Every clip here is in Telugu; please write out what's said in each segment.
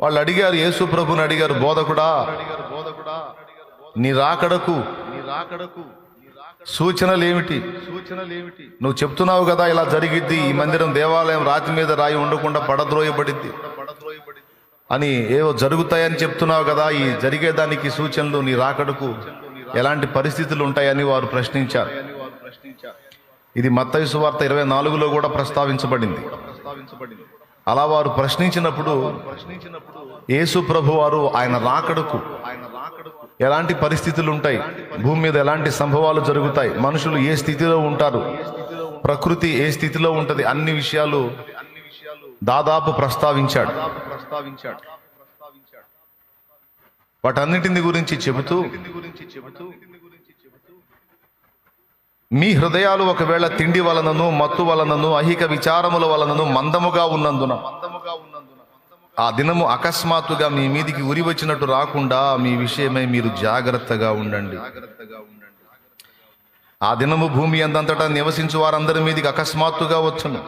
వాళ్ళు అడిగారు, యేసు ప్రభుని అడిగారు, బోధకుడా నీ రాకడకు సూచనలు ఏమిటి? నువ్వు చెప్తున్నావు కదా ఇలా జరిగిద్ది, ఈ మందిరం దేవాలయం రాతి మీద రాయి ఉండకుండా పడద్రోయబడిద్ది అని, ఏవో జరుగుతాయని చెప్తున్నావు కదా, ఈ జరిగేదానికి సూచనలు, నీ రాకడకు ఎలాంటి పరిస్థితులు ఉంటాయని వారు ప్రశ్నించారు. ఇది మత్తయి సువార్త 24లో కూడా ప్రస్తావించబడింది. అలా వారు ప్రశ్నించినప్పుడు యేసు ప్రభు వారు ఆయన రాకడకు ఎలాంటి పరిస్థితులు ఉంటాయి, భూమి మీద ఎలాంటి సంభవాలు జరుగుతాయి, మనుషులు ఏ స్థితిలో ఉంటారు, ప్రకృతి ఏ స్థితిలో ఉంటది, అన్ని విషయాలు దాదాపు ప్రస్తావించాడు. వాటన్నిటిని గురించి చెబుతూ, మీ హృదయాలు ఒకవేళ తిండి వలనను మత్తు వలనను అహిక విచారముల వలనను మందముగా ఉన్నందున ఆ దినము అకస్మాత్తుగా మీ మీదికి ఉరి వచ్చినట్టు రాకుండా మీ విషయమై మీరు జాగ్రత్తగా ఉండండి. ఆ దినము భూమి అందంతటా నివసించు వారందరి మీదికి అకస్మాత్తుగా వచ్చును.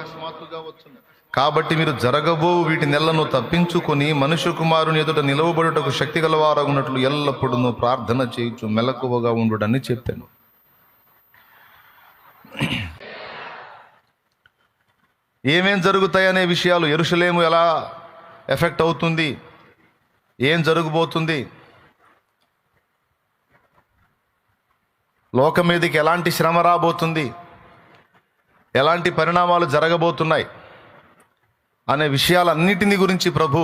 కాబట్టి మీరు జరగబో వీటి నెలను తప్పించుకొని మనుష్య కుమారుని ఎదుట నిలవబడుటకు శక్తి గలవారగునట్లు ఎల్లప్పుడూ ప్రార్థన చేయుచు మెలకువగా ఉండుడని చెప్పాను. ఏమేం జరుగుతాయనే విషయాలు, యెరూషలేము ఎలా ఎఫెక్ట్ అవుతుంది, ఏం జరగబోతుంది, లోకం మీదకి ఎలాంటి శ్రమ రాబోతుంది, ఎలాంటి పరిణామాలు జరగబోతున్నాయి అనే విషయాలన్నిటిని గురించి ప్రభు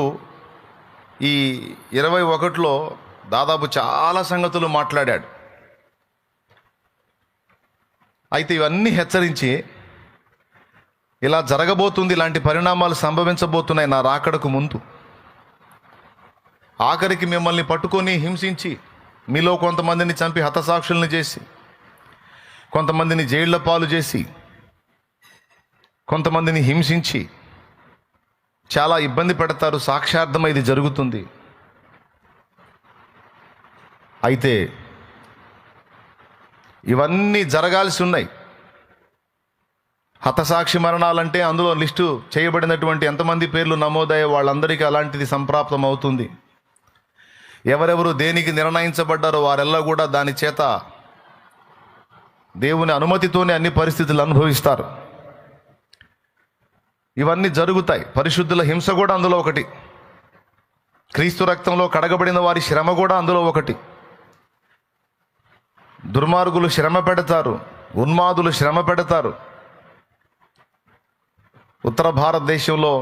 ఈ 21లో దాదాపు చాలా సంగతులు మాట్లాడాడు. అయితే ఇవన్నీ హెచ్చరించి, ఇలా జరగబోతుంది, ఇలాంటి పరిణామాలు సంభవించబోతున్నాయి నా రాకడకు ముందు, ఆఖరికి మిమ్మల్ని పట్టుకొని హింసించి మీలో కొంతమందిని చంపి హతసాక్షుల్ని చేసి, కొంతమందిని జైళ్ల పాలు చేసి, కొంతమందిని హింసించి చాలా ఇబ్బంది పెడతారు. సాక్షార్థం ఇది జరుగుతుంది. అయితే ఇవన్నీ జరగాల్సి ఉన్నాయి. హతసాక్షి మరణాలంటే అందులో లిస్టు చేయబడినటువంటి ఎంతమంది పేర్లు నమోదయ్యే వాళ్ళందరికీ అలాంటిది సంప్రాప్తం అవుతుంది. ఎవరెవరు దేనికి నిర్ణయించబడ్డారో వారెల్లా కూడా దాని చేత దేవుని అనుమతితోనే అన్ని పరిస్థితులు అనుభవిస్తారు. ఇవన్నీ జరుగుతాయి. పరిశుద్ధుల హింస కూడా అందులో ఒకటి. క్రీస్తు రక్తంలో కడగబడిన వారి శ్రమ కూడా అందులో ఒకటి. దుర్మార్గులు శ్రమ పెడతారు, ఉన్మాదులు శ్రమ పెడతారు. ఉత్తర భారతదేశంలో